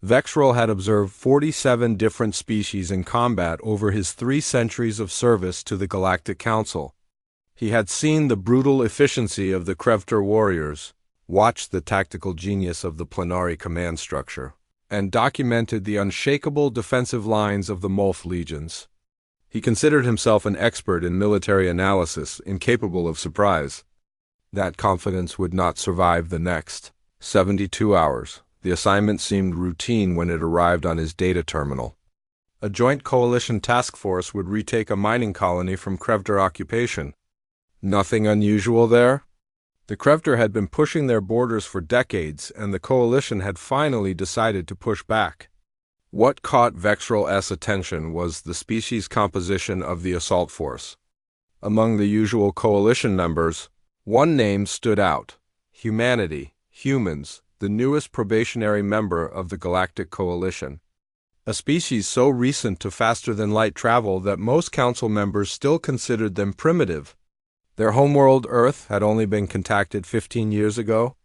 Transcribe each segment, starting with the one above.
Vexrel had observed 47 different species in combat over his 3 centuries of service to the Galactic Council. He had seen the brutal efficiency of the Krevter warriors, watched the tactical genius of the Plenary command structure, and documented the unshakable defensive lines of the Molth legions. He considered himself an expert in military analysis, incapable of surprise. That confidence would not survive the next 72 hours. The assignment seemed routine when it arrived on his data terminal. A joint coalition task force would retake a mining colony from Krevter occupation. Nothing unusual there? The Krevter had been pushing their borders for decades, and the coalition had finally decided to push back. What caught Vexrel's attention was the species composition of the assault force. Among the usual coalition members, one name stood out: humanity, humans, the newest probationary member of the Galactic Coalition. A species so recent to faster-than-light travel that most council members still considered them primitive. Their homeworld, Earth, had only been contacted 15 years ago.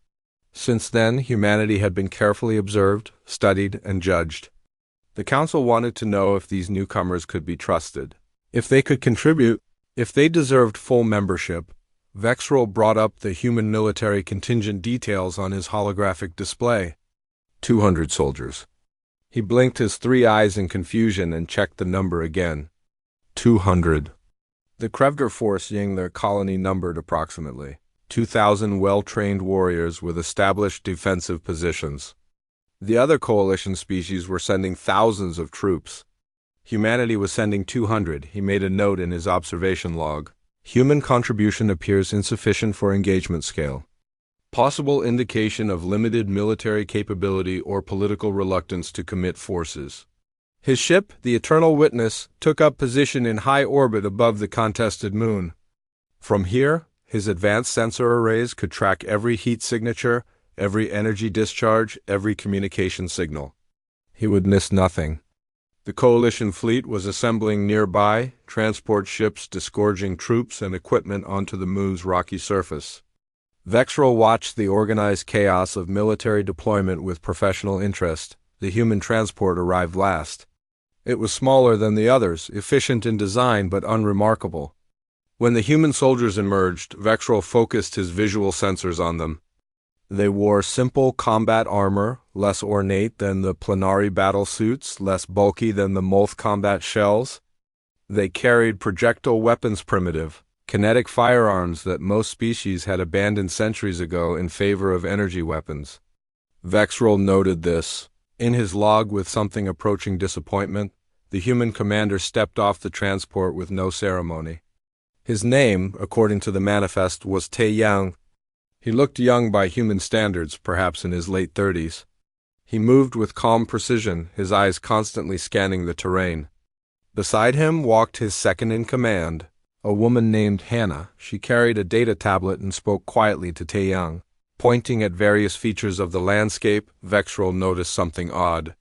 Since then, humanity had been carefully observed, studied, and judged. The council wanted to know if these newcomers could be trusted, if they could contribute, if they deserved full membership. Vexrel brought up the human military contingent details on his holographic display. 200 soldiers. He blinked his 3 eyes in confusion and checked the number again. 200. The Krevter force Ying their colony numbered approximately 2,000 well-trained warriors with established defensive positions. The other coalition species were sending thousands of troops. Humanity was sending 200, he made a note in his observation log. Human contribution appears insufficient for engagement scale. Possible indication of limited military capability or political reluctance to commit forces. His ship, the Eternal Witness, took up position in high orbit above the contested moon. From here, his advanced sensor arrays could track every heat signature, every energy discharge, every communication signal. He would miss nothing. The coalition fleet was assembling nearby, transport ships disgorging troops and equipment onto the moon's rocky surface. Vexrel watched the organized chaos of military deployment with professional interest. The human transport arrived last. It was smaller than the others, efficient in design but unremarkable. When the human soldiers emerged, Vexrel focused his visual sensors on them. They wore simple combat armor, less ornate than the Plenary battle suits, less bulky than the Molth combat shells. They carried projectile weapons, primitive, kinetic firearms that most species had abandoned centuries ago in favor of energy weapons. Vexrel noted this. In his log with something approaching disappointment, the human commander stepped off the transport with no ceremony. His name, according to the manifest, was Taeyang. He looked young by human standards, perhaps in his late 30s. He moved with calm precision, his eyes constantly scanning the terrain. Beside him walked his second-in-command, a woman named Hannah. She carried a data tablet and spoke quietly to Taeyang. Pointing at various features of the landscape, Vexrel noticed something odd.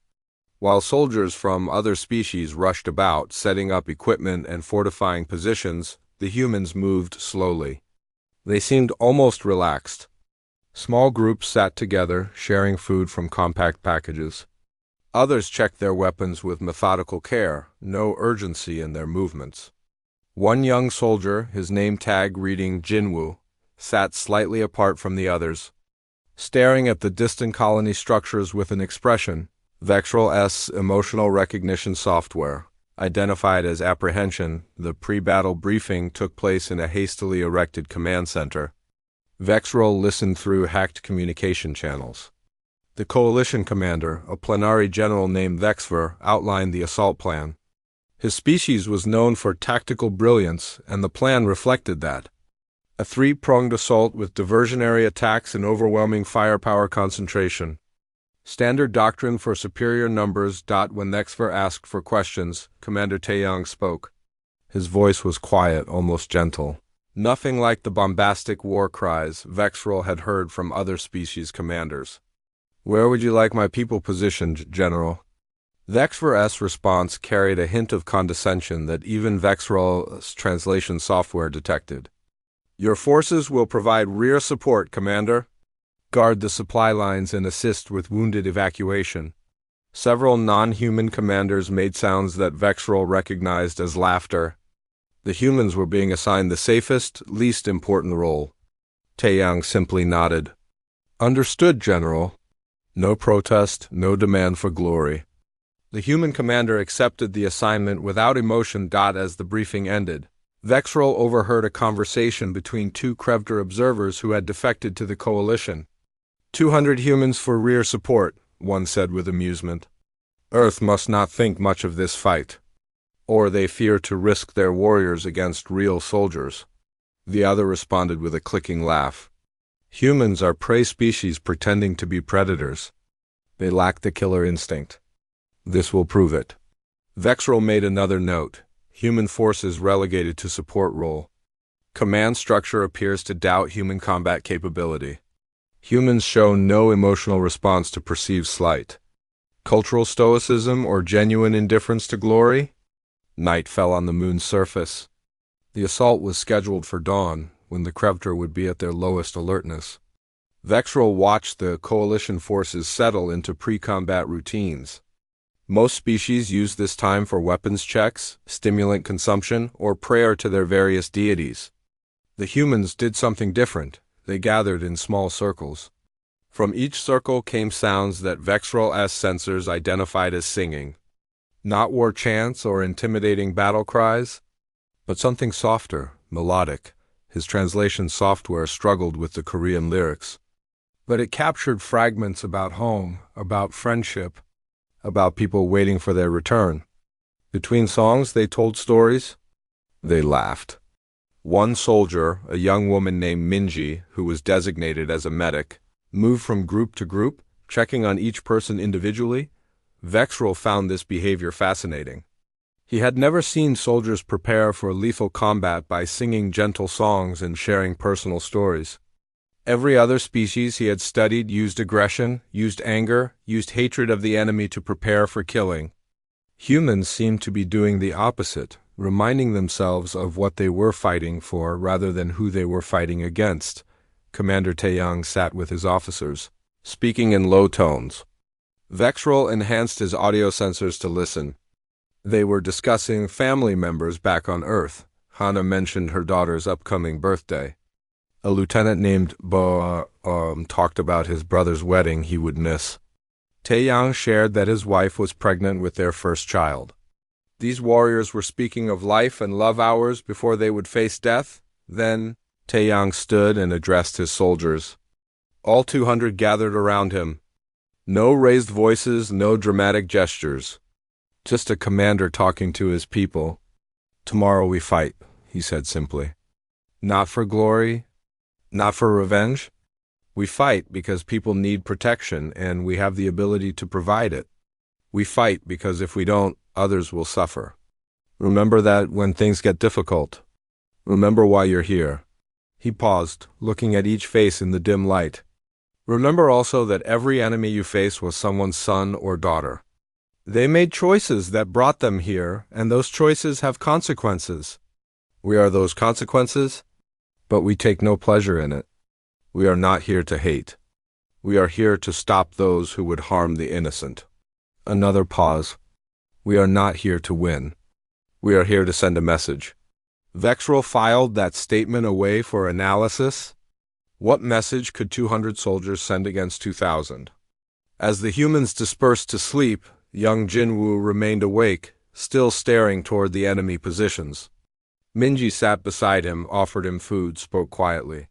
While soldiers from other species rushed about, setting up equipment and fortifying positions, the humans moved slowly. They seemed almost relaxed. Small groups sat together, sharing food from compact packages. Others checked their weapons with methodical care, no urgency in their movements. One young soldier, his name tag reading Jinwoo, sat slightly apart from the others, staring at the distant colony structures with an expression. Vexrel's emotional recognition software, identified as apprehension, the pre-battle briefing took place in a hastily erected command center. Vexrel listened through hacked communication channels. The coalition commander, a Plenary general named Vexver, outlined the assault plan. His species was known for tactical brilliance, and the plan reflected that. A 3-pronged assault with diversionary attacks and overwhelming firepower concentration. Standard doctrine for superior numbers. When Vexver asked for questions, Commander Taeyang spoke. His voice was quiet, almost gentle. Nothing like the bombastic war cries Vexrel had heard from other species commanders. "Where would you like my people positioned, General?" Vexver's response carried a hint of condescension that even Vexrel's translation software detected. "Your forces will provide rear support, Commander. Guard the supply lines and assist with wounded evacuation." Several non-human commanders made sounds that Vexrol recognized as laughter. The humans were being assigned the safest, least important role. Taeyang simply nodded. Understood, General. No protest, no demand for glory. The human commander accepted the assignment without emotion. As the briefing ended, Vexrol overheard a conversation between two Krevter observers who had defected to the coalition. 200 humans for rear support, one said with amusement. Earth must not think much of this fight. Or they fear to risk their warriors against real soldiers. The other responded with a clicking laugh. Humans are prey species pretending to be predators. They lack the killer instinct. This will prove it. Vexrol made another note. Human forces relegated to support role. Command structure appears to doubt human combat capability. Humans show no emotional response to perceived slight. Cultural stoicism or genuine indifference to glory? Night fell on the moon's surface. The assault was scheduled for dawn, when the Krevter would be at their lowest alertness. Vexrol watched the coalition forces settle into pre-combat routines. Most species use this time for weapons checks, stimulant consumption, or prayer to their various deities. The humans did something different. They gathered in small circles. From each circle came sounds that Vexrol's sensors identified as singing. Not war chants or intimidating battle cries, but something softer, melodic. His translation software struggled with the Korean lyrics. But it captured fragments about home, about friendship, about people waiting for their return. Between songs, they told stories. They laughed. One soldier, a young woman named Minji, who was designated as a medic, moved from group to group, checking on each person individually. Vexrol found this behavior fascinating. He had never seen soldiers prepare for lethal combat by singing gentle songs and sharing personal stories. Every other species he had studied used aggression, used anger, used hatred of the enemy to prepare for killing. Humans seemed to be doing the opposite, reminding themselves of what they were fighting for rather than who they were fighting against. Commander Taeyang sat with his officers, speaking in low tones. Vexrol enhanced his audio sensors to listen. They were discussing family members back on Earth. Hana mentioned her daughter's upcoming birthday. A lieutenant named Bo talked about his brother's wedding he would miss. Taeyang shared that his wife was pregnant with their first child. These warriors were speaking of life and love hours before they would face death. Then Taeyang stood and addressed his soldiers. All 200 gathered around him. No raised voices, no dramatic gestures. Just a commander talking to his people. Tomorrow we fight, he said simply. Not for glory, not for revenge. We fight because people need protection and we have the ability to provide it. We fight because if we don't, others will suffer. Remember that when things get difficult. Remember why you're here. He paused, looking at each face in the dim light. Remember also that every enemy you face was someone's son or daughter. They made choices that brought them here, and those choices have consequences. We are those consequences, but we take no pleasure in it. We are not here to hate. We are here to stop those who would harm the innocent. Another pause. We are not here to win. We are here to send a message. Vexrol filed that statement away for analysis. What message could 200 soldiers send against 2,000? As the humans dispersed to sleep, young Jinwoo remained awake, still staring toward the enemy positions. Minji sat beside him, offered him food, spoke quietly.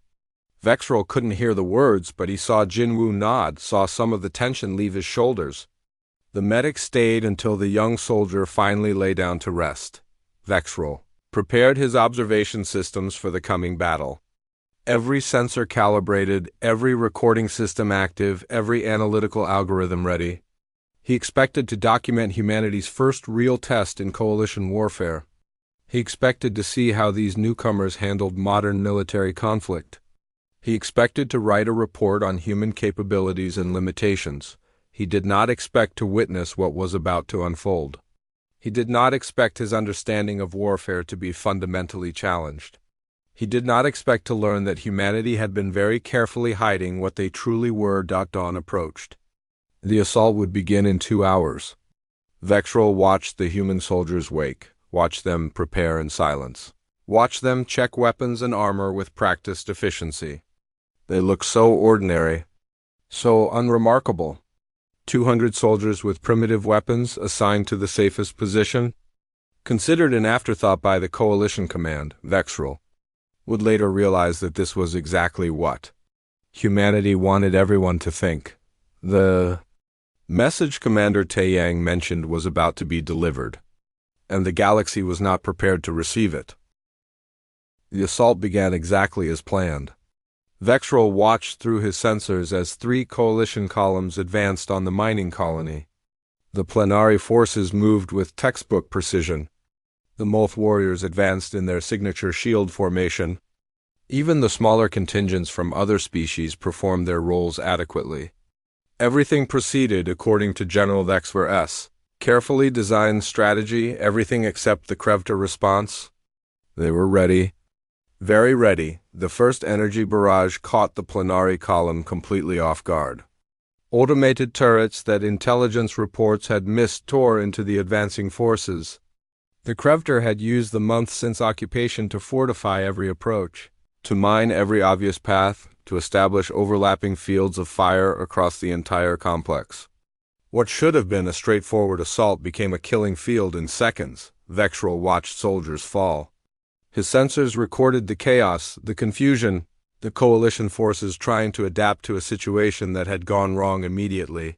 Vexrol couldn't hear the words, but he saw Jinwoo nod, saw some of the tension leave his shoulders. The medic stayed until the young soldier finally lay down to rest. Vexrol prepared his observation systems for the coming battle. Every sensor calibrated, every recording system active, every analytical algorithm ready. He expected to document humanity's first real test in coalition warfare. He expected to see how these newcomers handled modern military conflict. He expected to write a report on human capabilities and limitations. He did not expect to witness what was about to unfold. He did not expect his understanding of warfare to be fundamentally challenged. He did not expect to learn that humanity had been very carefully hiding what they truly were. Dawn approached. The assault would begin in 2 hours. Vexrol watched the human soldiers wake, watched them prepare in silence, watched them check weapons and armor with practiced efficiency. They looked so ordinary, so unremarkable. 200 soldiers with primitive weapons assigned to the safest position. Considered an afterthought by the Coalition Command, Vexrol would later realize that this was exactly what humanity wanted everyone to think. The message Commander Taeyang mentioned was about to be delivered, and the galaxy was not prepared to receive it. The assault began exactly as planned. Vexrol watched through his sensors as 3 coalition columns advanced on the mining colony. The Plenary forces moved with textbook precision. The Molth warriors advanced in their signature shield formation. Even the smaller contingents from other species performed their roles adequately. Everything proceeded according to General Vexver's carefully designed strategy, everything except the Krevter response. They were ready. Very ready. The first energy barrage caught the Plenary column completely off guard. Automated turrets that intelligence reports had missed tore into the advancing forces. The Krevter had used the months since occupation to fortify every approach, to mine every obvious path, to establish overlapping fields of fire across the entire complex. What should have been a straightforward assault became a killing field in seconds. Vexrol watched soldiers fall. His sensors recorded the chaos, the confusion, the coalition forces trying to adapt to a situation that had gone wrong immediately.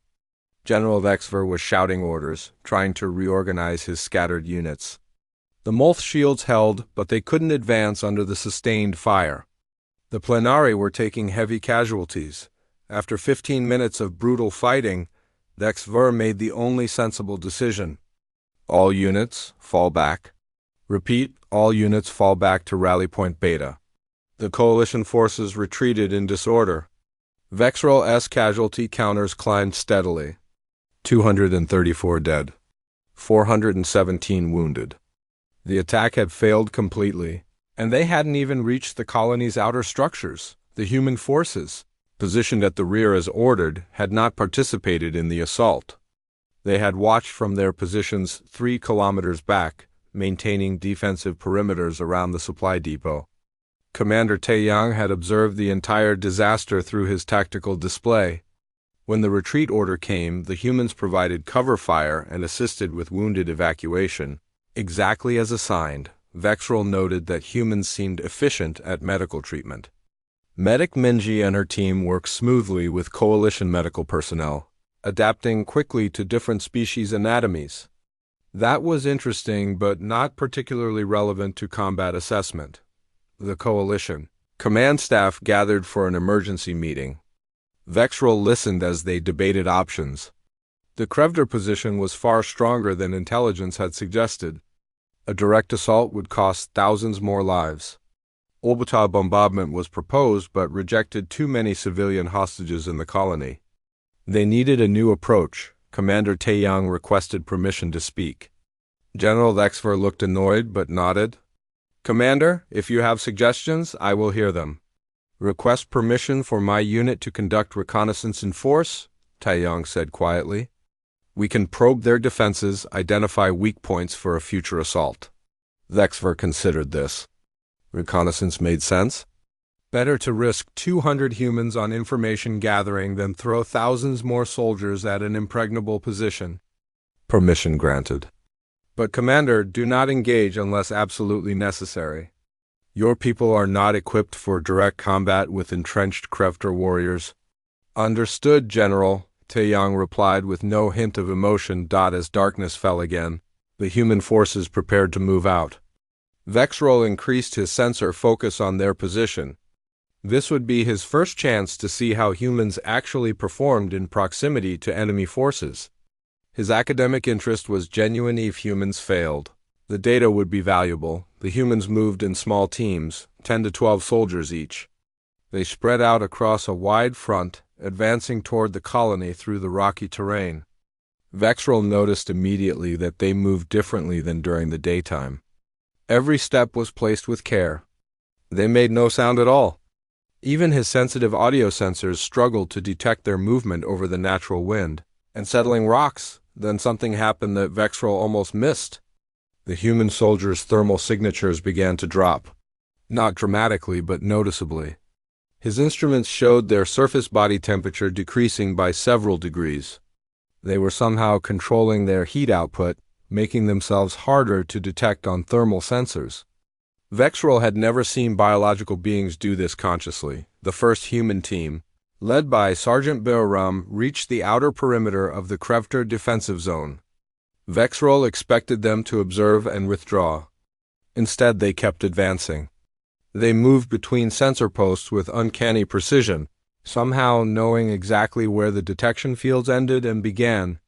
General Vexver was shouting orders, trying to reorganize his scattered units. The Molth shields held, but they couldn't advance under the sustained fire. The Plenary were taking heavy casualties. After 15 minutes of brutal fighting, Vexver made the only sensible decision. All units, fall back. Repeat, all units fall back to Rally Point Beta. The coalition forces retreated in disorder. Vexrol's casualty counters climbed steadily. 234 dead. 417 wounded. The attack had failed completely, and they hadn't even reached the colony's outer structures. The human forces, positioned at the rear as ordered, had not participated in the assault. They had watched from their positions 3 kilometers back, maintaining defensive perimeters around the supply depot. Commander Taeyang had observed the entire disaster through his tactical display. When the retreat order came, the humans provided cover fire and assisted with wounded evacuation. Exactly as assigned, Vexrol noted that humans seemed efficient at medical treatment. Medic Minji and her team worked smoothly with coalition medical personnel, adapting quickly to different species' anatomies. That was interesting but not particularly relevant to combat assessment. The coalition command staff gathered for an emergency meeting. Vexrol listened as they debated options. The Krevter position was far stronger than intelligence had suggested. A direct assault would cost thousands more lives. Orbital bombardment was proposed but rejected too many civilian hostages in the colony. They needed a new approach. Commander Taeyang requested permission to speak. General Vexver looked annoyed but nodded. Commander, if you have suggestions, I will hear them. Request permission for my unit to conduct reconnaissance in force, Taeyang said quietly. We can probe their defenses, identify weak points for a future assault. Vexver considered this. Reconnaissance made sense. Better to risk 200 humans on information gathering than throw thousands more soldiers at an impregnable position. Permission granted. But Commander, do not engage unless absolutely necessary. Your people are not equipped for direct combat with entrenched Krevter warriors. Understood, General, Taeyang replied with no hint of emotion. As darkness fell again, the human forces prepared to move out. Vexrol increased his sensor focus on their position. This would be his first chance to see how humans actually performed in proximity to enemy forces. His academic interest was genuine. If humans failed, the data would be valuable. The humans moved in small teams, 10 to 12 soldiers each. They spread out across a wide front, advancing toward the colony through the rocky terrain. Vexrol noticed immediately that they moved differently than during the daytime. Every step was placed with care. They made no sound at all. Even his sensitive audio sensors struggled to detect their movement over the natural wind. and settling rocks. Then something happened that Vexrel almost missed. The human soldier's thermal signatures began to drop. Not dramatically, but noticeably. His instruments showed their surface body temperature decreasing by several degrees. They were somehow controlling their heat output, making themselves harder to detect on thermal sensors. Vexrel had never seen biological beings do this consciously. The first human team, led by Sergeant Behram, reached the outer perimeter of the Krevter defensive zone. Vexrel expected them to observe and withdraw. Instead, they kept advancing. They moved between sensor posts with uncanny precision, somehow knowing exactly where the detection fields ended and began.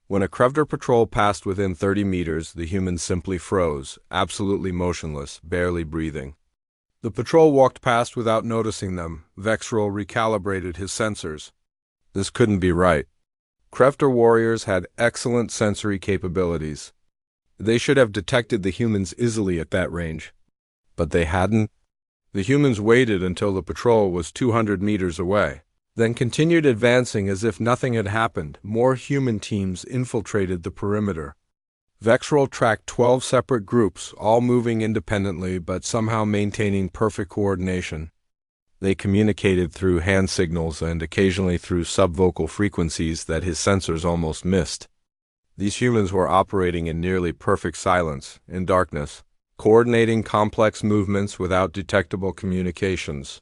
When a Krevter patrol passed within 30 meters, the humans simply froze, absolutely motionless, barely breathing. The patrol walked past without noticing them. Vexrel recalibrated his sensors. This couldn't be right. Krevter warriors had excellent sensory capabilities. They should have detected the humans easily at that range. But they hadn't. The humans waited until the patrol was 200 meters away, then continued advancing as if nothing had happened. More human teams infiltrated the perimeter. Vexrel tracked 12 separate groups, all moving independently but somehow maintaining perfect coordination. They communicated through hand signals and occasionally through subvocal frequencies that his sensors almost missed. These humans were operating in nearly perfect silence, in darkness, coordinating complex movements without detectable communications.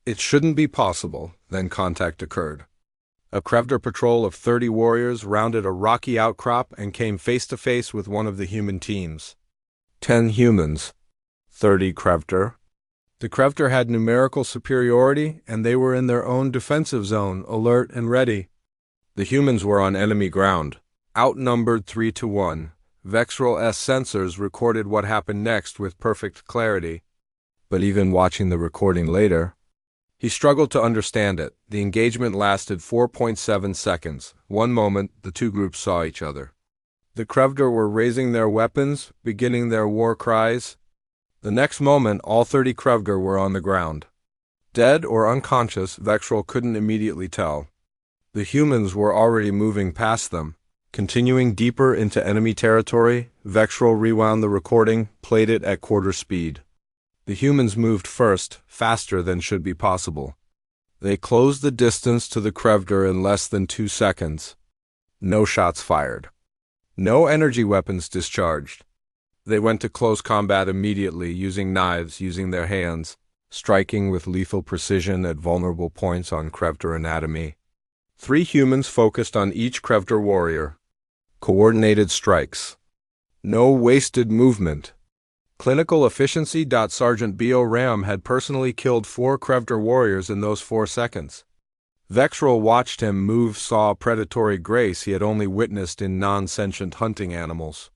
It shouldn't be possible. Then contact occurred. A Krevter patrol of 30 warriors rounded a rocky outcrop and came face to face with one of the human teams. 10 humans, 30 Krevter. The Krevter had numerical superiority, and they were in their own defensive zone, alert and ready. The humans were on enemy ground, outnumbered 3-1. Vexrel's sensors recorded what happened next with perfect clarity. But even watching the recording later, he struggled to understand it. The engagement lasted 4.7 seconds. One moment, the two groups saw each other. The Krevter were raising their weapons, beginning their war cries. The next moment, all 30 Krevter were on the ground. Dead or unconscious, Vexrel couldn't immediately tell. The humans were already moving past them. Continuing deeper into enemy territory, Vexrel rewound the recording, played it at quarter speed. The humans moved first, faster than should be possible. They closed the distance to the Krevter in less than 2 seconds. No shots fired. No energy weapons discharged. They went to close combat immediately, using knives, using their hands, striking with lethal precision at vulnerable points on Krevter anatomy. 3 humans focused on each Krevter warrior. Coordinated strikes. No wasted movement. Clinical efficiency. Sergeant Behram had personally killed 4 Krevter warriors in those 4 seconds. Vexrel watched him move, saw predatory grace he had only witnessed in non-sentient hunting animals.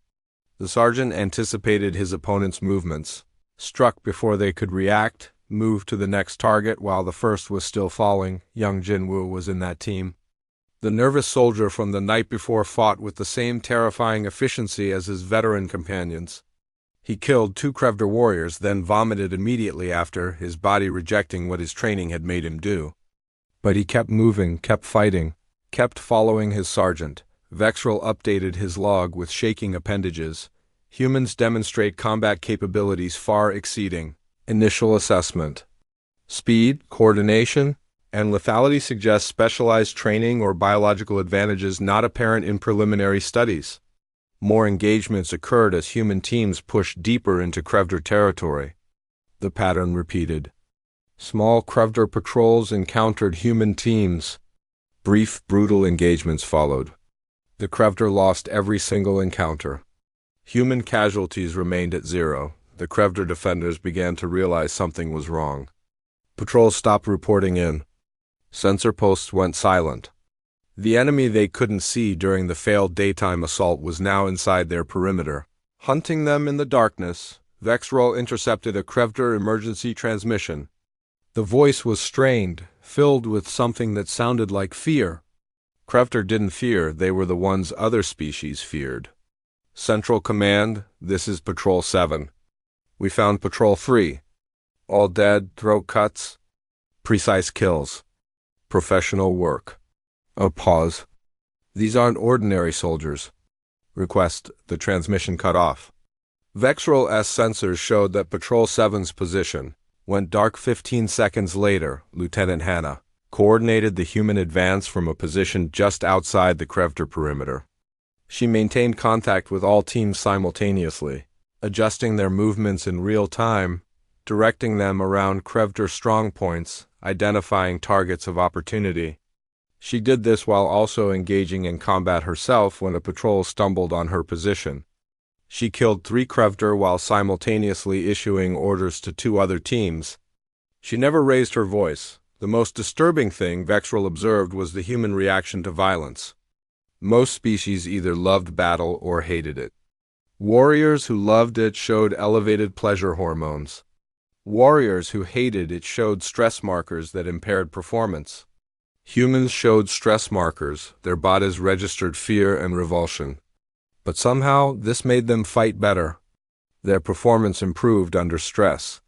The sergeant anticipated his opponent's movements, struck before they could react, moved to the next target while the first was still falling. Young Jinwoo was in that team. The nervous soldier from the night before fought with the same terrifying efficiency as his veteran companions. He killed 2 Krevter warriors, then vomited immediately after, his body rejecting what his training had made him do. But he kept moving, kept fighting, kept following his sergeant. Vexrel updated his log with shaking appendages. Humans demonstrate combat capabilities far exceeding initial assessment. Speed, coordination, and lethality suggest specialized training or biological advantages not apparent in preliminary studies. More engagements occurred as human teams pushed deeper into Krevter territory. The pattern repeated. Small Krevter patrols encountered human teams. Brief, brutal engagements followed. The Krevter lost every single encounter. Human casualties remained at 0. The Krevter defenders began to realize something was wrong. Patrols stopped reporting in. Sensor posts went silent. The enemy they couldn't see during the failed daytime assault was now inside their perimeter. Hunting them in the darkness, Vexrel intercepted a Krevter emergency transmission. The voice was strained, filled with something that sounded like fear. Krevter didn't fear, they were the ones other species feared. Central Command, this is Patrol 7. We found Patrol 3. All dead, throat cuts. Precise kills. Professional work. A pause. These aren't ordinary soldiers. Request, the transmission cut off. Vexral's sensors showed that Patrol 7's position went dark 15 seconds later. Lieutenant Hannah coordinated the human advance from a position just outside the Krevter perimeter. She maintained contact with all teams simultaneously, adjusting their movements in real time, directing them around Krevter strongpoints, identifying targets of opportunity. She did this while also engaging in combat herself when a patrol stumbled on her position. She killed 3 Krevter while simultaneously issuing orders to 2 other teams. She never raised her voice. The most disturbing thing Vexral observed was the human reaction to violence. Most species either loved battle or hated it. Warriors who loved it showed elevated pleasure hormones. Warriors who hated it showed stress markers that impaired performance. Humans showed stress markers. Their bodies registered fear and revulsion. But somehow, this made them fight better. Their performance improved under stress.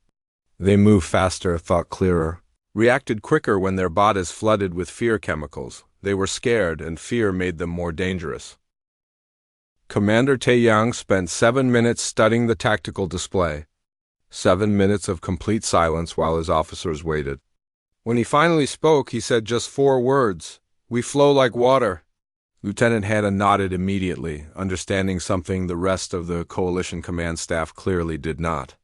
They moved faster, thought clearer, reacted quicker when their bodies flooded with fear chemicals. They were scared, and fear made them more dangerous. Commander Taeyang spent 7 minutes studying the tactical display. 7 minutes of complete silence while his officers waited. When he finally spoke, he said just 4 words: "We flow like water." Lieutenant Hannah nodded immediately, understanding something the rest of the coalition command staff clearly did not.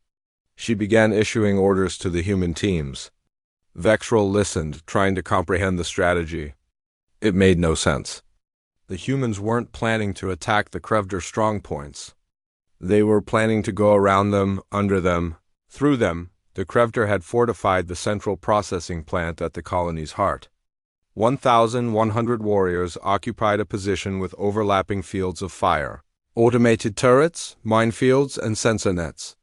She began issuing orders to the human teams. Vexral listened, trying to comprehend the strategy. It made no sense. The humans weren't planning to attack the Krevter strongpoints. They were planning to go around them, under them, through them. The Krevter had fortified the central processing plant at the colony's heart. 1,100 warriors occupied a position with overlapping fields of fire, automated turrets, minefields, and sensor nets.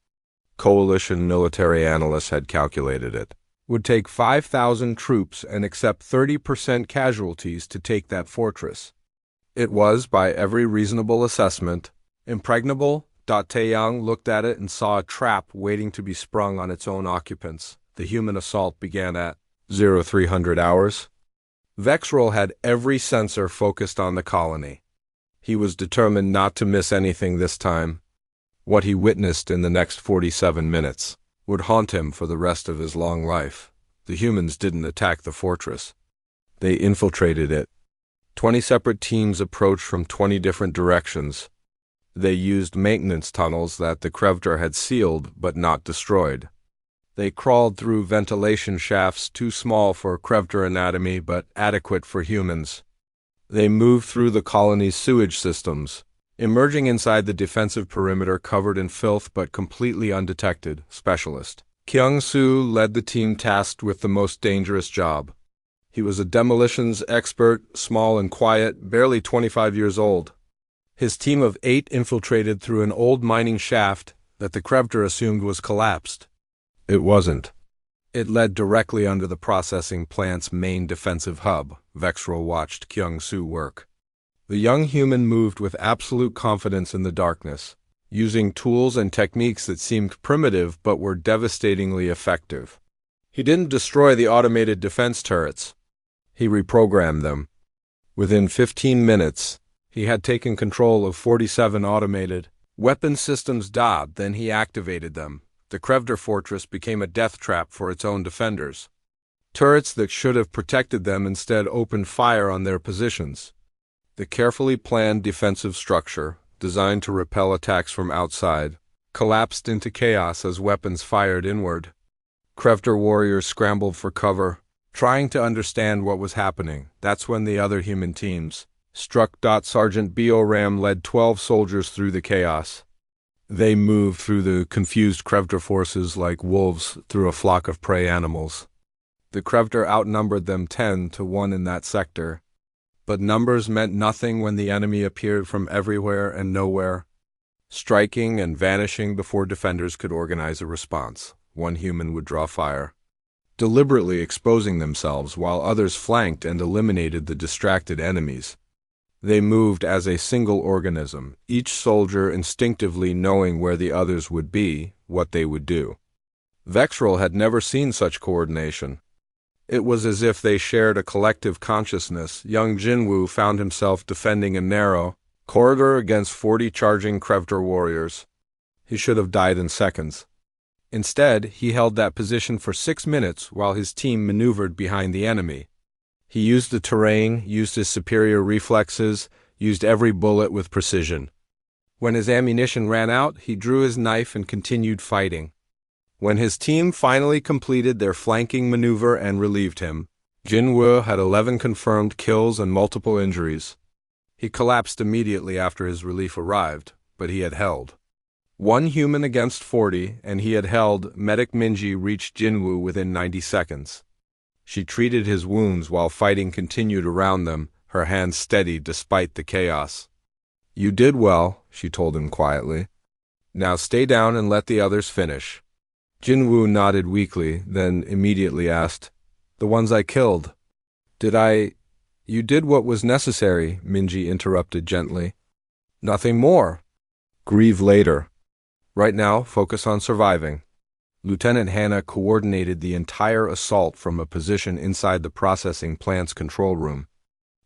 Coalition military analysts had calculated it would take 5,000 troops and accept 30% casualties to take that fortress. It was, by every reasonable assessment, impregnable. Taeyang looked at it and saw a trap waiting to be sprung on its own occupants. The human assault began at 0300 hours. Vexral had every sensor focused on the colony. He was determined not to miss anything this time. What he witnessed in the next 47 minutes would haunt him for the rest of his long life. The humans didn't attack the fortress. They infiltrated it. 20 separate teams approached from 20 different directions. They used maintenance tunnels that the Krevter had sealed but not destroyed. They crawled through ventilation shafts too small for Krevter anatomy but adequate for humans. They moved through the colony's sewage systems, emerging inside the defensive perimeter covered in filth but completely undetected. Specialist Kyung-soo led the team tasked with the most dangerous job. He was a demolitions expert, small and quiet, barely 25 years old. His team of 8 infiltrated through an old mining shaft that the Krevter assumed was collapsed. It wasn't. It led directly under the processing plant's main defensive hub. Vexral watched Kyung-soo work. The young human moved with absolute confidence in the darkness, using tools and techniques that seemed primitive but were devastatingly effective. He didn't destroy the automated defense turrets. He reprogrammed them. Within 15 minutes, he had taken control of 47 automated weapon systems. Then he activated them. The Krevter fortress became a death trap for its own defenders. Turrets that should have protected them instead opened fire on their positions. The carefully planned defensive structure, designed to repel attacks from outside, collapsed into chaos as weapons fired inward. Krevter warriors scrambled for cover, trying to understand what was happening. That's when the other human teams struck. Sergeant Boram led 12 soldiers through the chaos. They moved through the confused Krevter forces like wolves through a flock of prey animals. The Krevter outnumbered them 10-1 in that sector. But numbers meant nothing when the enemy appeared from everywhere and nowhere, striking and vanishing before defenders could organize a response. One human would draw fire, deliberately exposing themselves while others flanked and eliminated the distracted enemies. They moved as a single organism, each soldier instinctively knowing where the others would be, what they would do. Vexral had never seen such coordination. It was as if they shared a collective consciousness. Young Jinwoo found himself defending a narrow corridor against 40 charging Krevtor warriors. He should have died in seconds. Instead, he held that position for 6 minutes while his team maneuvered behind the enemy. He used the terrain, used his superior reflexes, used every bullet with precision. When his ammunition ran out, he drew his knife and continued fighting. When his team finally completed their flanking maneuver and relieved him, Jinwoo had 11 confirmed kills and multiple injuries. He collapsed immediately after his relief arrived, but he had held. 1 human against 40, and he had held. Medic Minji reached Jinwoo within 90 seconds. She treated his wounds while fighting continued around them, her hands steady despite the chaos. "You did well," she told him quietly. "Now stay down and let the others finish." Jinwoo nodded weakly, then immediately asked, "The ones I killed? Did I—" "You did what was necessary," Minji interrupted gently. "Nothing more. Grieve later. Right now, focus on surviving." Lieutenant Hannah coordinated the entire assault from a position inside the processing plant's control room.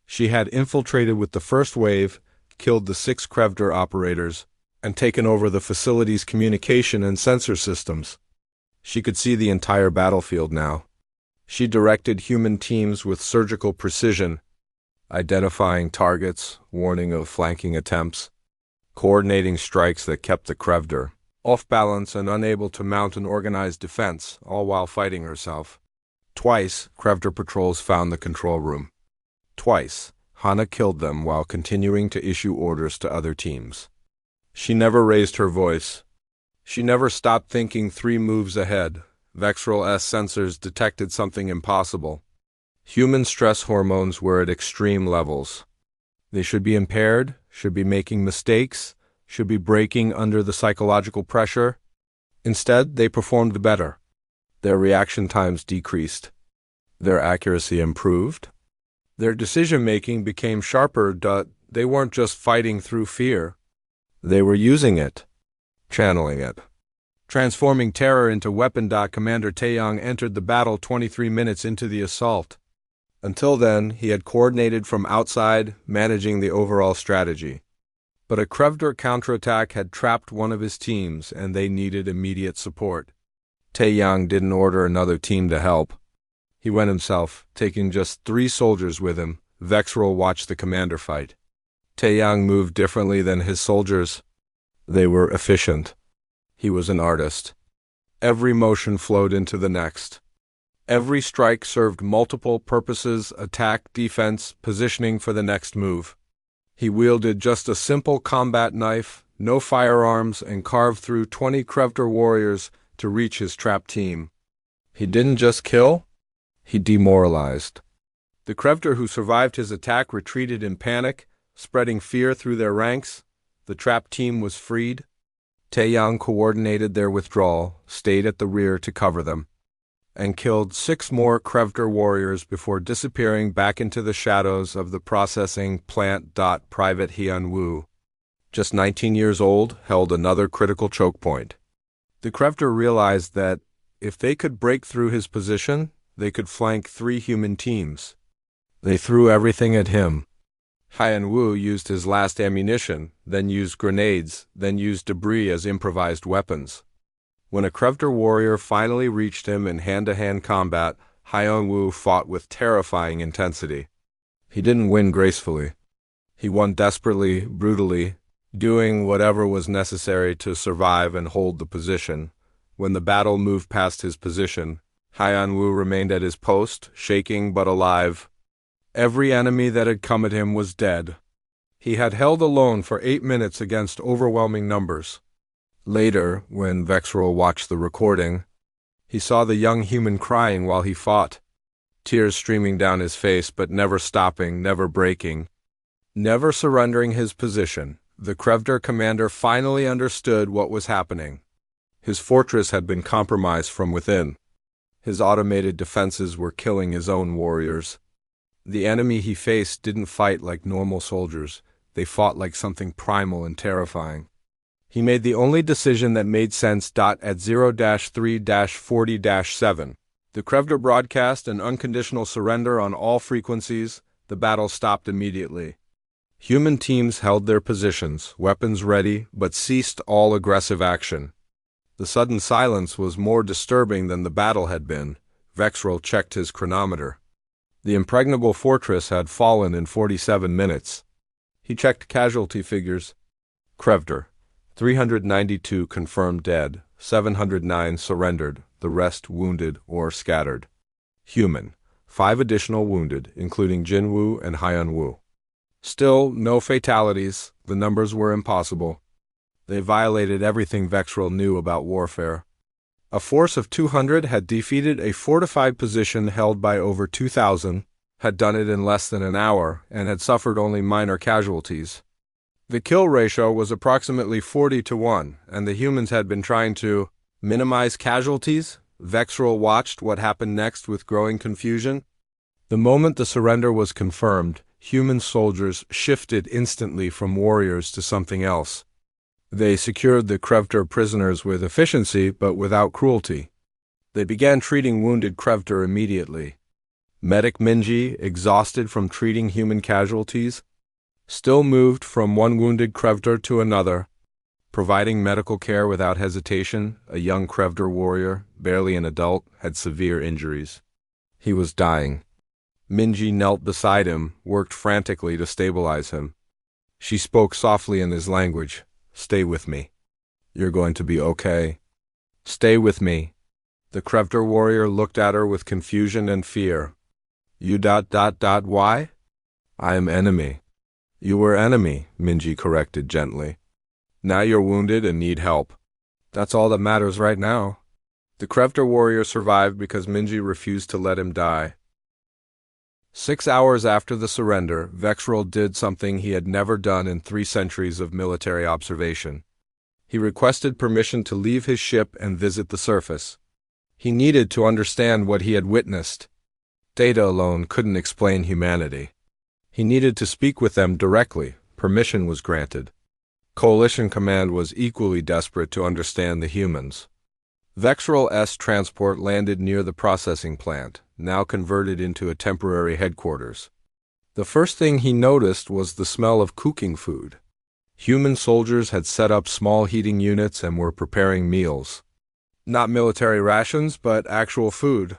She had infiltrated with the first wave, killed the 6 Krevtor operators, and taken over the facility's communication and sensor systems. She could see the entire battlefield now. She directed human teams with surgical precision, identifying targets, warning of flanking attempts, coordinating strikes that kept the Krevtor off balance and unable to mount an organized defense, all while fighting herself. Twice, Krevtor patrols found the control room. Twice, Hana killed them while continuing to issue orders to other teams. She never raised her voice. She never stopped thinking 3 moves ahead. Vexrel S sensors detected something impossible. Human stress hormones were at extreme levels. They should be impaired, should be making mistakes, should be breaking under the psychological pressure. Instead, they performed better. Their reaction times decreased. Their accuracy improved. Their decision-making became sharper. They weren't just fighting through fear. They were using it, channeling it, transforming terror into weapon. Commander Taeyong entered the battle 23 minutes into the assault. Until then, he had coordinated from outside, managing the overall strategy. But a Krevtor counterattack had trapped one of his teams, and they needed immediate support. Taeyong didn't order another team to help. He went himself, taking just 3 soldiers with him. Vexrel watched the commander fight. Taeyong moved differently than his soldiers. They were efficient. He was an artist. Every motion flowed into the next. Every strike served multiple purposes: attack, defense, positioning for the next move. He wielded just a simple combat knife, no firearms, and carved through 20 Krevtor warriors to reach his trapped team. He didn't just kill, he demoralized. The Krevtor who survived his attack retreated in panic, spreading fear through their ranks. The trapped team was freed. Taeyong coordinated their withdrawal, stayed at the rear to cover them, and killed 6 more Krevtor warriors before disappearing back into the shadows of the processing plant. Private Hyun Woo, just 19 years old, held another critical choke point. The Krevtor realized that if they could break through his position, they could flank 3 human teams. They threw everything at him. Hyun Woo used his last ammunition, then used grenades, then used debris as improvised weapons. When a Krevtor warrior finally reached him in hand-to-hand combat, Hyun Woo fought with terrifying intensity. He didn't win gracefully. He won desperately, brutally, doing whatever was necessary to survive and hold the position. When the battle moved past his position, Hyun Woo remained at his post, shaking but alive. Every enemy that had come at him was dead. He had held alone for 8 minutes against overwhelming numbers. Later, when Vexrel watched the recording, he saw the young human crying while he fought, tears streaming down his face but never stopping, never breaking, never surrendering his position. The Krevtor commander finally understood what was happening. His fortress had been compromised from within. His automated defenses were killing his own warriors. The enemy he faced didn't fight like normal soldiers. They fought like something primal and terrifying. He made the only decision that made sense. At 0-3-40-7, The Krevdor broadcast an unconditional surrender on all frequencies. The battle stopped immediately. Human teams held their positions, weapons ready, but ceased all aggressive action. The sudden silence was more disturbing than the battle had been. Vexrel checked his chronometer. The impregnable fortress had fallen in 47 minutes. He checked casualty figures. Krevdor, 392 confirmed dead, 709 surrendered, the rest wounded or scattered. Human, 5 additional wounded, including Jinwu and Hyunwoo. Still, no fatalities. The numbers were impossible. They violated everything Vexrel knew about warfare. A force of 200 had defeated a fortified position held by over 2,000, had done it in less than an hour, and had suffered only minor casualties. The kill ratio was approximately 40-1, and the humans had been trying to minimize casualties. Vexrel watched what happened next with growing confusion. The moment the surrender was confirmed, human soldiers shifted instantly from warriors to something else. They secured the Krevdor prisoners with efficiency, but without cruelty. They began treating wounded Krevdor immediately. Medic Minji, exhausted from treating human casualties, still moved from one wounded Krevdor to another, providing medical care without hesitation. A young Krevdor warrior, barely an adult, had severe injuries. He was dying. Minji knelt beside him, worked frantically to stabilize him. She spoke softly in his language. "Stay with me. You're going to be okay. Stay with me." The Krevdor warrior looked at her with confusion and fear. "You ... why?" "I am enemy." "You were enemy," Minji corrected gently. "Now you're wounded and need help. That's all that matters right now." The Krevdor warrior survived because Minji refused to let him die. 6 hours after the surrender, Vexrel did something he had never done in 3 centuries of military observation. He requested permission to leave his ship and visit the surface. He needed to understand what he had witnessed. Data alone couldn't explain humanity. He needed to speak with them directly. Permission was granted. Coalition Command was equally desperate to understand the humans. Vexrel's transport landed near the processing plant, now converted into a temporary headquarters. The first thing he noticed was the smell of cooking food. Human soldiers had set up small heating units and were preparing meals. Not military rations, but actual food.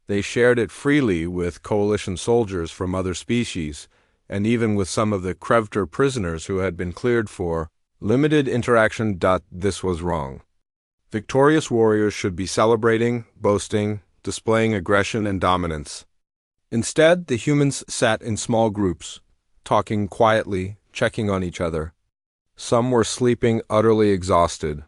They shared it freely with coalition soldiers from other species, and even with some of the Krevdor prisoners who had been cleared for limited interaction. This was wrong. Victorious warriors should be celebrating, boasting, displaying aggression and dominance. Instead, the humans sat in small groups, talking quietly, checking on each other. Some were sleeping, utterly exhausted.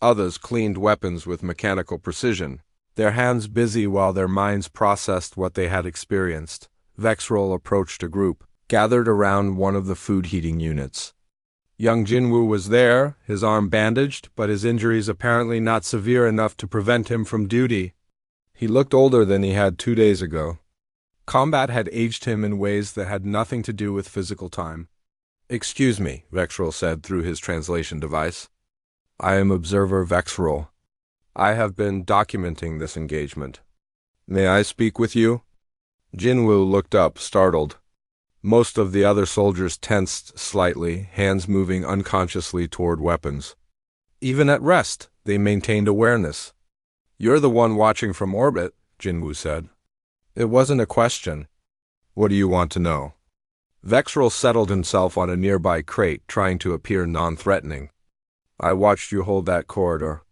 Others cleaned weapons with mechanical precision, their hands busy while their minds processed what they had experienced. Vexrel approached a group, gathered around one of the food heating units. Young Jinwu was there, his arm bandaged, but his injuries apparently not severe enough to prevent him from duty. He looked older than he had 2 days ago. Combat had aged him in ways that had nothing to do with physical time. "Excuse me," Vexrel said through his translation device. "I am Observer Vexrel. I have been documenting this engagement. May I speak with you?" Jinwu looked up, startled. Most of the other soldiers tensed slightly, hands moving unconsciously toward weapons. Even at rest, they maintained awareness. "You're the one watching from orbit," Jinwu said. It wasn't a question. "What do you want to know?" Vexrel settled himself on a nearby crate, trying to appear non-threatening. "I watched you hold that corridor.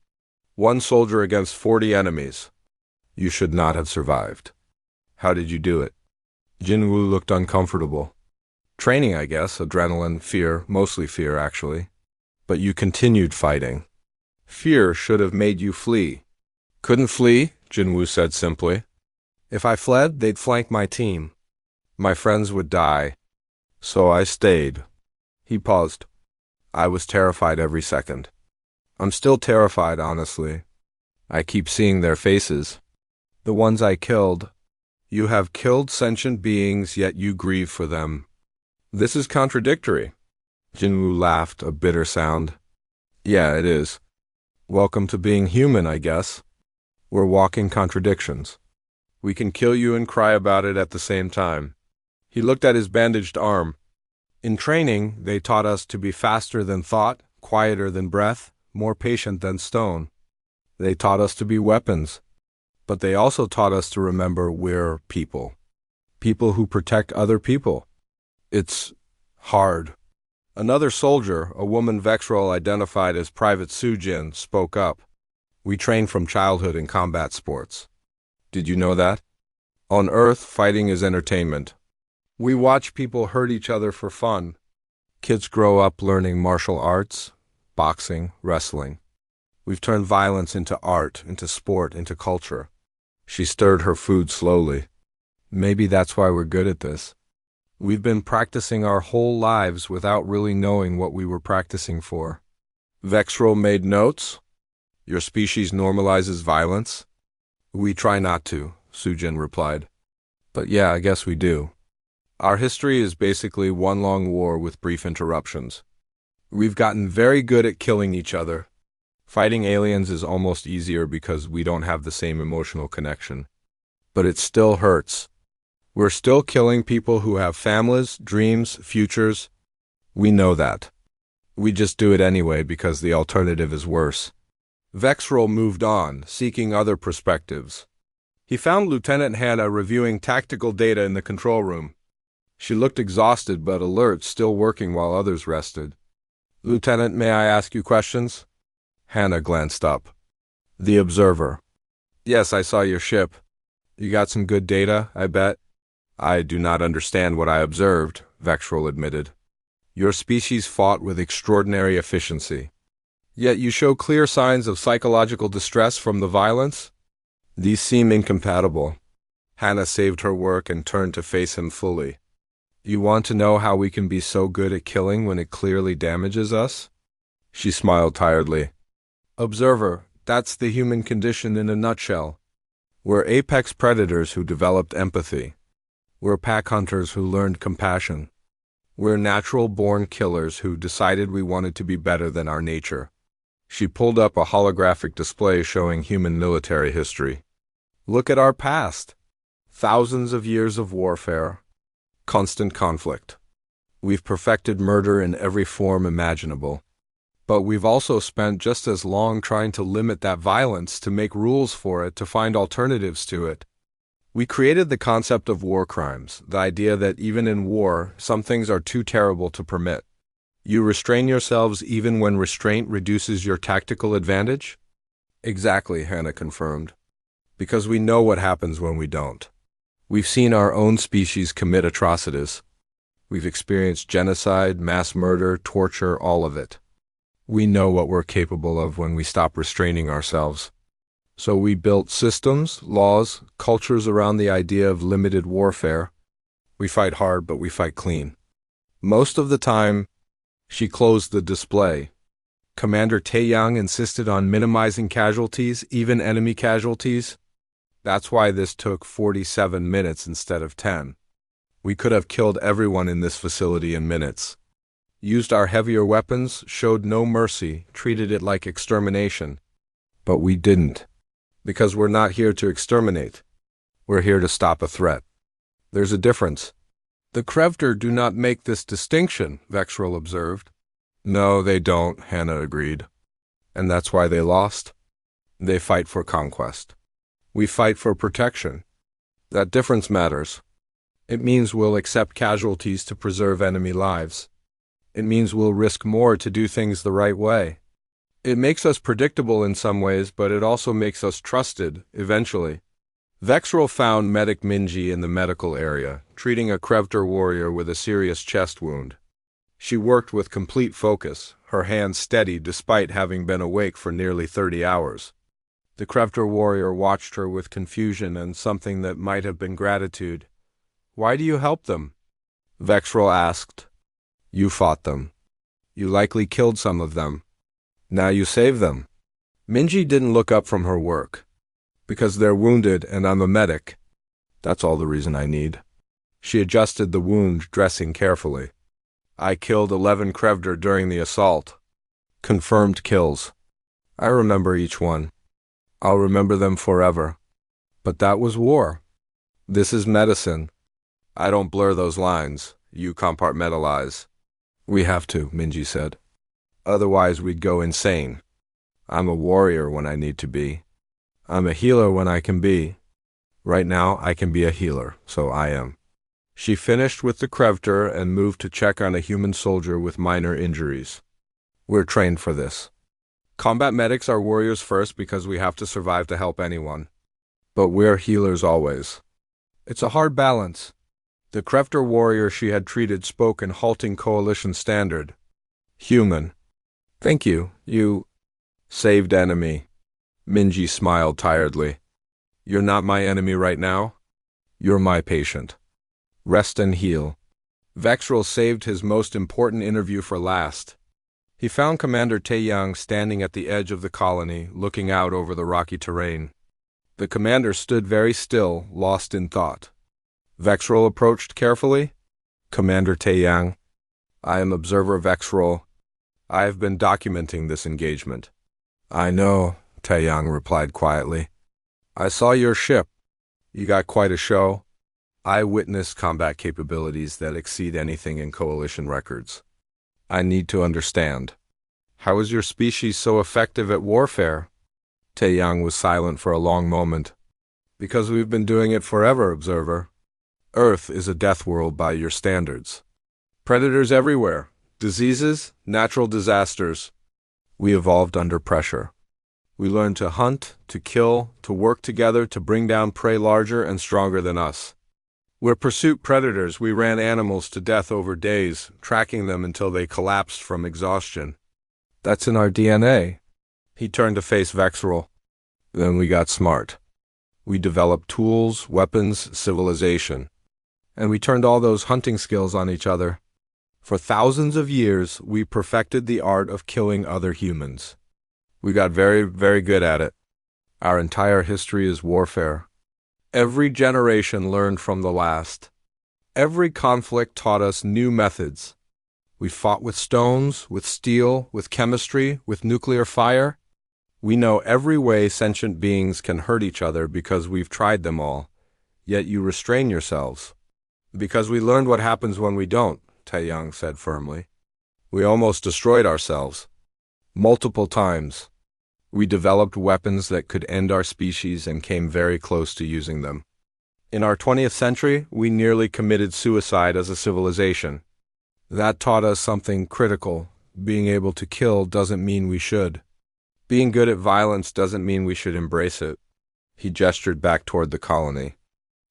1 soldier against 40 enemies. You should not have survived. How did you do it?" Jinwu looked uncomfortable. "Training, I guess, adrenaline, fear, mostly fear, actually. But you continued fighting. Fear should have made you flee." "Couldn't flee," Jinwu said simply. "If I fled, they'd flank my team. My friends would die. So I stayed." He paused. "I was terrified every second. I'm still terrified, honestly. I keep seeing their faces. The ones I killed. You have killed sentient beings, yet you grieve for them. This is contradictory." Jinwu laughed, a bitter sound. "Yeah, it is. Welcome to being human, I guess. We're walking contradictions." We can kill you and cry about it at the same time. He looked at his bandaged arm. In training, they taught us to be faster than thought, quieter than breath, more patient than stone. They taught us to be weapons. But they also taught us to remember we're people. People who protect other people. It's hard. Another soldier, a woman Vexrol identified as Private Sujin, spoke up. We train from childhood in combat sports. Did you know that? On Earth, fighting is entertainment. We watch people hurt each other for fun. Kids grow up learning martial arts, boxing, wrestling. We've turned violence into art, into sport, into culture. She stirred her food slowly. Maybe that's why we're good at this. We've been practicing our whole lives without really knowing what we were practicing for. Vexrol made notes. Your species normalizes violence? We try not to, Sujin replied. But yeah, I guess we do. Our history is basically one long war with brief interruptions. We've gotten very good at killing each other. Fighting aliens is almost easier because we don't have the same emotional connection. But it still hurts. We're still killing people who have families, dreams, futures. We know that. We just do it anyway because the alternative is worse. Vexrol moved on, seeking other perspectives. He found Lieutenant Hannah reviewing tactical data in the control room. She looked exhausted but alert, still working while others rested. Lieutenant, may I ask you questions? Hannah glanced up. The observer. Yes, I saw your ship. You got some good data, I bet? I do not understand what I observed, Vexrol admitted. Your species fought with extraordinary efficiency. Yet you show clear signs of psychological distress from the violence? These seem incompatible. Hannah saved her work and turned to face him fully. You want to know how we can be so good at killing when it clearly damages us? She smiled tiredly. Observer, that's the human condition in a nutshell. We're apex predators who developed empathy. We're pack hunters who learned compassion. We're natural-born killers who decided we wanted to be better than our nature. She pulled up a holographic display showing human military history. Look at our past. Thousands of years of warfare. Constant conflict. We've perfected murder in every form imaginable. But we've also spent just as long trying to limit that violence, to make rules for it, to find alternatives to it. We created the concept of war crimes, the idea that even in war, some things are too terrible to permit. You restrain yourselves even when restraint reduces your tactical advantage? Exactly, Hannah confirmed. Because we know what happens when we don't. We've seen our own species commit atrocities. We've experienced genocide, mass murder, torture, all of it. We know what we're capable of when we stop restraining ourselves. So we built systems, laws, cultures around the idea of limited warfare. We fight hard, but we fight clean. Most of the time, she closed the display. Commander Taeyang insisted on minimizing casualties, even enemy casualties. That's why this took 47 minutes instead of 10. We could have killed everyone in this facility in minutes. Used our heavier weapons, showed no mercy, treated it like extermination. But we didn't. Because we're not here to exterminate. We're here to stop a threat. There's a difference. The Krevter do not make this distinction, Vexrol observed. No, they don't, Hannah agreed. And that's why they lost. They fight for conquest. We fight for protection. That difference matters. It means we'll accept casualties to preserve enemy lives. It means we'll risk more to do things the right way. It makes us predictable in some ways, but it also makes us trusted, eventually. Vexrol found Medic Minji in the medical area, treating a Krevter warrior with a serious chest wound. She worked with complete focus, her hands steady despite having been awake for nearly 30 hours. The Krevter warrior watched her with confusion and something that might have been gratitude. Why do you help them? Vexrol asked. You fought them. You likely killed some of them. Now you save them. Minji didn't look up from her work. Because they're wounded and I'm a medic. That's all the reason I need. She adjusted the wound, dressing carefully. I killed 11 Krevter during the assault. Confirmed kills. I remember each one. I'll remember them forever. But that was war. This is medicine. I don't blur those lines. You compartmentalize. We have to, Minji said. Otherwise we'd go insane. I'm a warrior when I need to be. I'm a healer when I can be. Right now I can be a healer, so I am. She finished with the Krevter and moved to check on a human soldier with minor injuries. We're trained for this. Combat medics are warriors first because we have to survive to help anyone. But we're healers always. It's a hard balance. The Krevter warrior she had treated spoke in halting coalition standard. Human. Thank you. You saved enemy. Minji smiled tiredly. You're not my enemy right now. You're my patient. Rest and heal. Vexrel saved his most important interview for last. He found Commander Taeyang standing at the edge of the colony, looking out over the rocky terrain. The commander stood very still, lost in thought. Vexrel approached carefully. Commander Taeyang. I am Observer Vexrel. I have been documenting this engagement. I know, Taeyang replied quietly. I saw your ship. You got quite a show. I witnessed combat capabilities that exceed anything in Coalition records. I need to understand. How is your species so effective at warfare? Taeyang was silent for a long moment. Because we've been doing it forever, Observer. Earth is a death world by your standards. Predators everywhere. Diseases, natural disasters. We evolved under pressure. We learned to hunt, to kill, to work together to bring down prey larger and stronger than us. We're pursuit predators. We ran animals to death over days, tracking them until they collapsed from exhaustion. That's in our DNA. He turned to face Vexrel. Then we got smart. We developed tools, weapons, civilization. And we turned all those hunting skills on each other. For thousands of years, we perfected the art of killing other humans. We got very, very good at it. Our entire history is warfare. Every generation learned from the last. Every conflict taught us new methods. We fought with stones, with steel, with chemistry, with nuclear fire. We know every way sentient beings can hurt each other because we've tried them all. Yet you restrain yourselves. Because we learned what happens when we don't, Taeyang said firmly. We almost destroyed ourselves. Multiple times. We developed weapons that could end our species and came very close to using them. In our 20th century, we nearly committed suicide as a civilization. That taught us something critical. Being able to kill doesn't mean we should. Being good at violence doesn't mean we should embrace it. He gestured back toward the colony.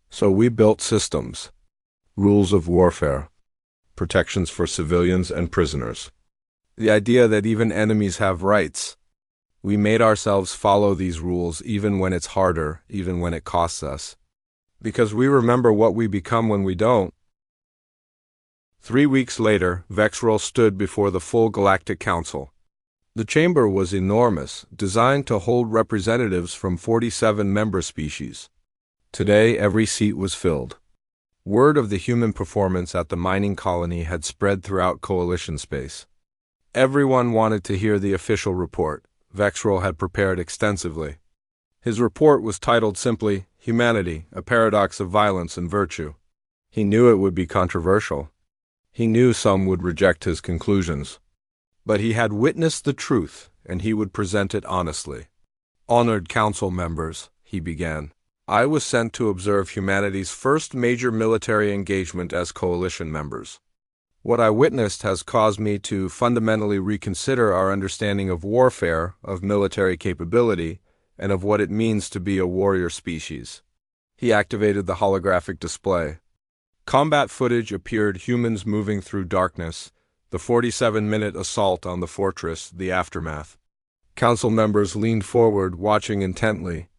So we built systems. Rules of warfare. Protections for civilians and prisoners. The idea that even enemies have rights. We made ourselves follow these rules even when it's harder, even when it costs us. Because we remember what we become when we don't. 3 weeks later, Vexrel stood before the full Galactic Council. The chamber was enormous, designed to hold representatives from 47 member species. Today, every seat was filled. Word of the human performance at the mining colony had spread throughout Coalition space. Everyone wanted to hear the official report. Vexrel had prepared extensively. His report was titled simply, Humanity, a Paradox of Violence and Virtue. He knew it would be controversial. He knew some would reject his conclusions. But he had witnessed the truth, and he would present it honestly. Honored council members, he began. I was sent to observe humanity's first major military engagement as coalition members. What I witnessed has caused me to fundamentally reconsider our understanding of warfare, of military capability, and of what it means to be a warrior species. He activated the holographic display. Combat footage appeared humans moving through darkness, the 47-minute assault on the fortress, the aftermath. Council members leaned forward, watching intently.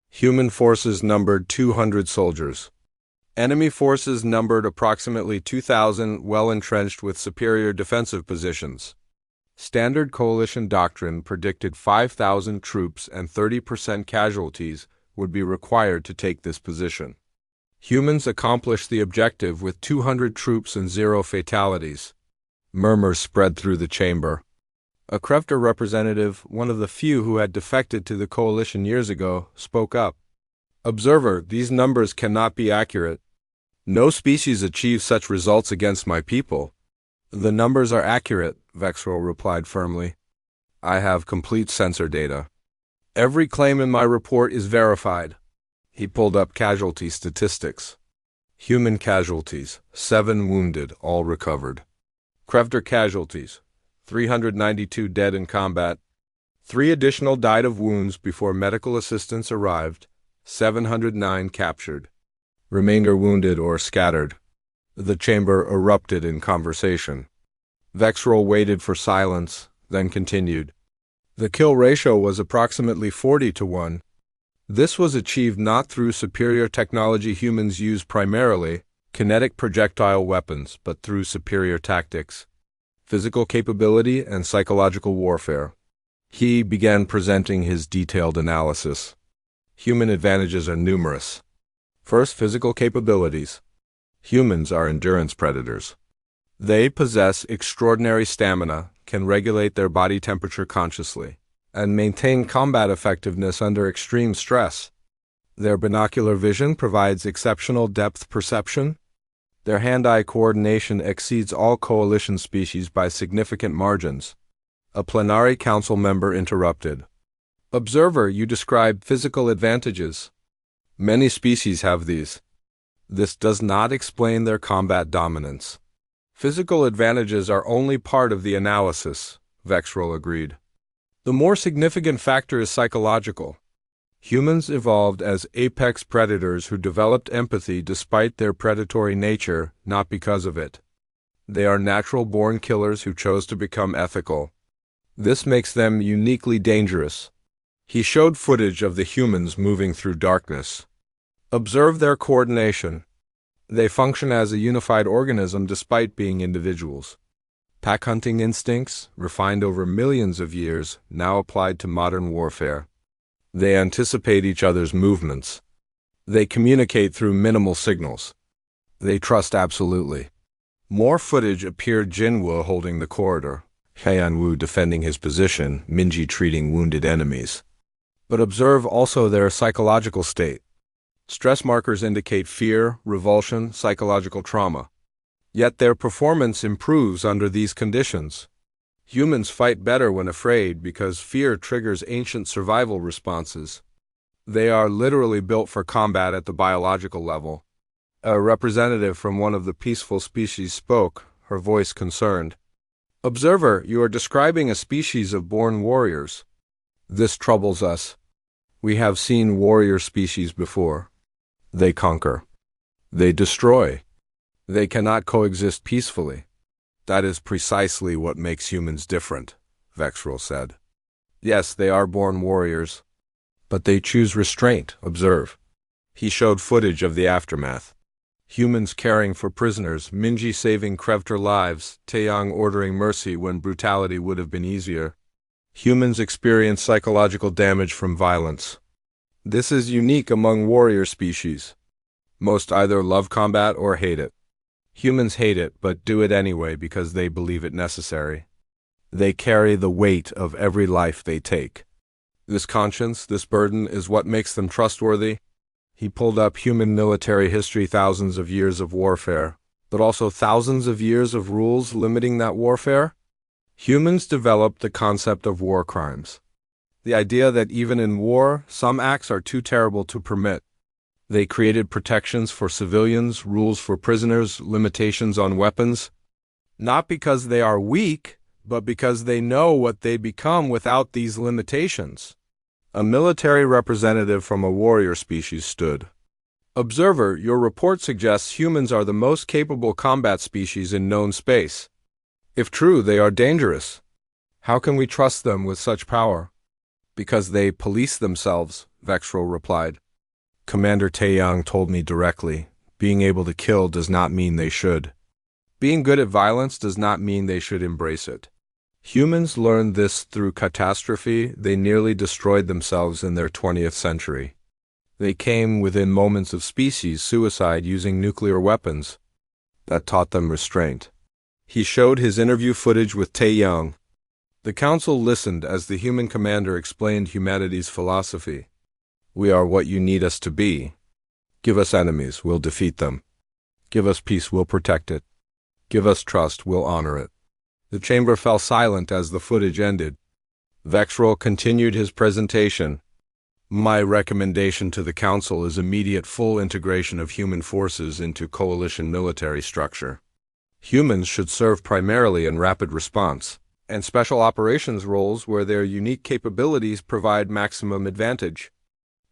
Human forces numbered 200 soldiers. Enemy forces numbered approximately 2,000, well-entrenched with superior defensive positions. Standard coalition doctrine predicted 5,000 troops and 30% casualties would be required to take this position. Humans accomplished the objective with 200 troops and 0 fatalities. Murmurs spread through the chamber. A Krevter representative, one of the few who had defected to the coalition years ago, spoke up. Observer, these numbers cannot be accurate. No species achieves such results against my people. The numbers are accurate, Vexrel replied firmly. I have complete sensor data. Every claim in my report is verified. He pulled up casualty statistics. Human casualties, 7 wounded, all recovered. Krevter casualties, 392 dead in combat. 3 additional died of wounds before medical assistance arrived. 709 captured. Remainder wounded or scattered. The chamber erupted in conversation. Vexrel waited for silence, then continued. The kill ratio was approximately 40-1. This was achieved not through superior technology humans use primarily, kinetic projectile weapons, but through superior tactics, physical capability, and psychological warfare. He began presenting his detailed analysis. Human advantages are numerous. First, physical capabilities. Humans are endurance predators. They possess extraordinary stamina, can regulate their body temperature consciously, and maintain combat effectiveness under extreme stress. Their binocular vision provides exceptional depth perception. Their hand-eye coordination exceeds all coalition species by significant margins. A plenary council member interrupted. Observer, you described physical advantages. Many species have these. This does not explain their combat dominance. Physical advantages are only part of the analysis, Vexrel agreed. The more significant factor is psychological. Humans evolved as apex predators who developed empathy despite their predatory nature, not because of it. They are natural-born killers who chose to become ethical. This makes them uniquely dangerous. He showed footage of the humans moving through darkness. Observe their coordination. They function as a unified organism despite being individuals. Pack-hunting instincts, refined over millions of years, now applied to modern warfare. They anticipate each other's movements. They communicate through minimal signals. They trust absolutely. More footage appeared Jinwu holding the corridor, Heianwu defending his position, Minji treating wounded enemies. But observe also their psychological state. Stress markers indicate fear, revulsion, psychological trauma. Yet their performance improves under these conditions. Humans fight better when afraid because fear triggers ancient survival responses. They are literally built for combat at the biological level. A representative from one of the peaceful species spoke, her voice concerned. Observer, you are describing a species of born warriors. This troubles us. We have seen warrior species before. They conquer. They destroy. They cannot coexist peacefully. That is precisely what makes humans different, Vexrel said. Yes, they are born warriors. But they choose restraint, observe. He showed footage of the aftermath. Humans caring for prisoners, Minji saving Krevter lives, Taeyang ordering mercy when brutality would have been easier. Humans experience psychological damage from violence. This is unique among warrior species. Most either love combat or hate it. Humans hate it, but do it anyway because they believe it necessary. They carry the weight of every life they take. This conscience, this burden, is what makes them trustworthy. He pulled up human military history, thousands of years of warfare, but also thousands of years of rules limiting that warfare. Humans developed the concept of war crimes. The idea that even in war, some acts are too terrible to permit. They created protections for civilians, rules for prisoners, limitations on weapons. Not because they are weak, but because they know what they become without these limitations. A military representative from a warrior species stood. Observer, your report suggests humans are the most capable combat species in known space. If true, they are dangerous. How can we trust them with such power? Because they police themselves, Vexrel replied. Commander Taeyang told me directly, being able to kill does not mean they should. Being good at violence does not mean they should embrace it. Humans learned this through catastrophe. They nearly destroyed themselves in their 20th century. They came within moments of species suicide using nuclear weapons. That taught them restraint. He showed his interview footage with Taeyang. The council listened as the human commander explained humanity's philosophy. We are what you need us to be. Give us enemies, we'll defeat them. Give us peace, we'll protect it. Give us trust, we'll honor it. The chamber fell silent as the footage ended. Vexrol continued his presentation. My recommendation to the Council is immediate full integration of human forces into coalition military structure. Humans should serve primarily in rapid response and special operations roles where their unique capabilities provide maximum advantage.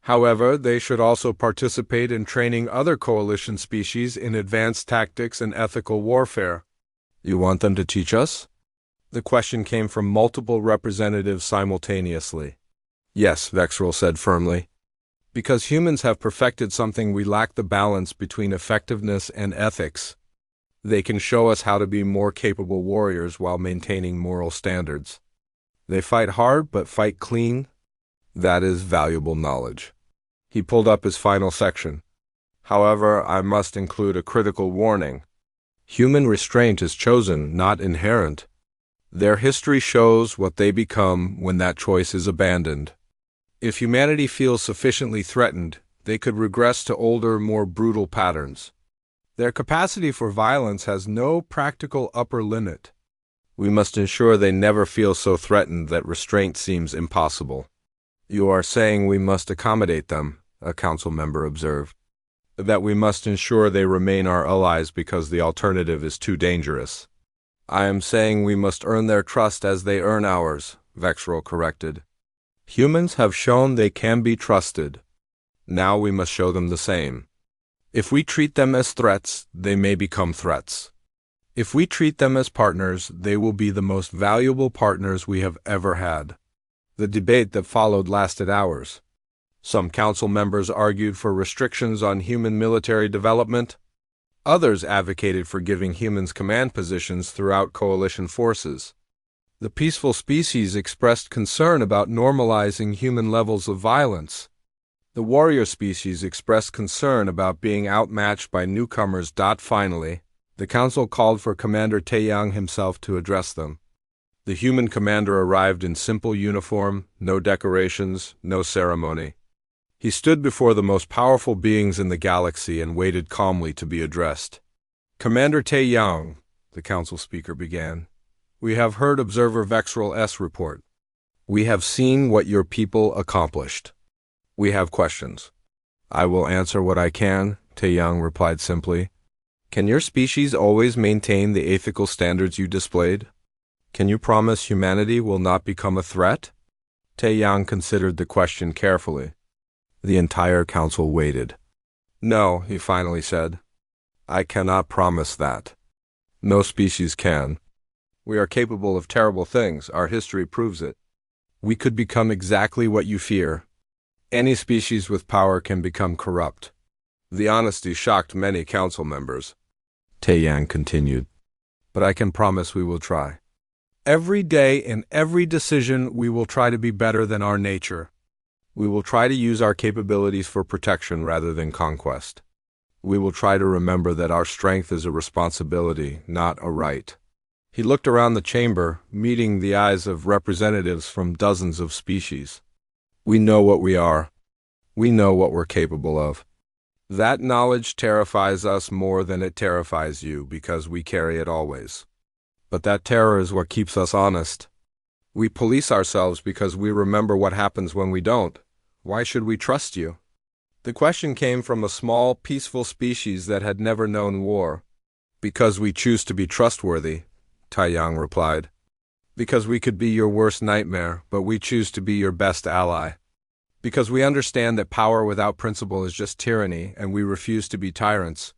However, they should also participate in training other coalition species in advanced tactics and ethical warfare. You want them to teach us? The question came from multiple representatives simultaneously. Yes, Vexrol said firmly. Because humans have perfected something we lack, the balance between effectiveness and ethics. They can show us how to be more capable warriors while maintaining moral standards. They fight hard but fight clean. That is valuable knowledge. He pulled up his final section. However, I must include a critical warning. Human restraint is chosen, not inherent. Their history shows what they become when that choice is abandoned. If humanity feels sufficiently threatened, they could regress to older, more brutal patterns. Their capacity for violence has no practical upper limit. We must ensure they never feel so threatened that restraint seems impossible. You are saying we must accommodate them, a council member observed. That we must ensure they remain our allies because the alternative is too dangerous. I am saying we must earn their trust as they earn ours, Vexrol corrected. Humans have shown they can be trusted. Now we must show them the same. If we treat them as threats, they may become threats. If we treat them as partners, they will be the most valuable partners we have ever had. The debate that followed lasted hours. Some council members argued for restrictions on human military development. Others advocated for giving humans command positions throughout coalition forces. The peaceful species expressed concern about normalizing human levels of violence. The warrior species expressed concern about being outmatched by newcomers. Finally, the council called for Commander Taeyang himself to address them. The human commander arrived in simple uniform, no decorations, no ceremony. He stood before the most powerful beings in the galaxy and waited calmly to be addressed. Commander Taeyang, the council speaker began, we have heard Observer Vexrol's report. We have seen what your people accomplished. We have questions. I will answer what I can, Taeyang replied simply. Can your species always maintain the ethical standards you displayed? Can you promise humanity will not become a threat? Taeyang considered the question carefully. The entire council waited. No, he finally said. I cannot promise that. No species can. We are capable of terrible things. Our history proves it. We could become exactly what you fear. Any species with power can become corrupt. The honesty shocked many council members. Taeyang continued. But I can promise we will try. Every day in every decision we will try to be better than our nature. We will try to use our capabilities for protection rather than conquest. We will try to remember that our strength is a responsibility, not a right. He looked around the chamber, meeting the eyes of representatives from dozens of species. We know what we are. We know what we're capable of. That knowledge terrifies us more than it terrifies you because we carry it always. But that terror is what keeps us honest. We police ourselves because we remember what happens when we don't. Why should we trust you? The question came from a small, peaceful species that had never known war. Because we choose to be trustworthy, Taeyang replied. Because we could be your worst nightmare, but we choose to be your best ally. Because we understand that power without principle is just tyranny, and we refuse to be tyrants.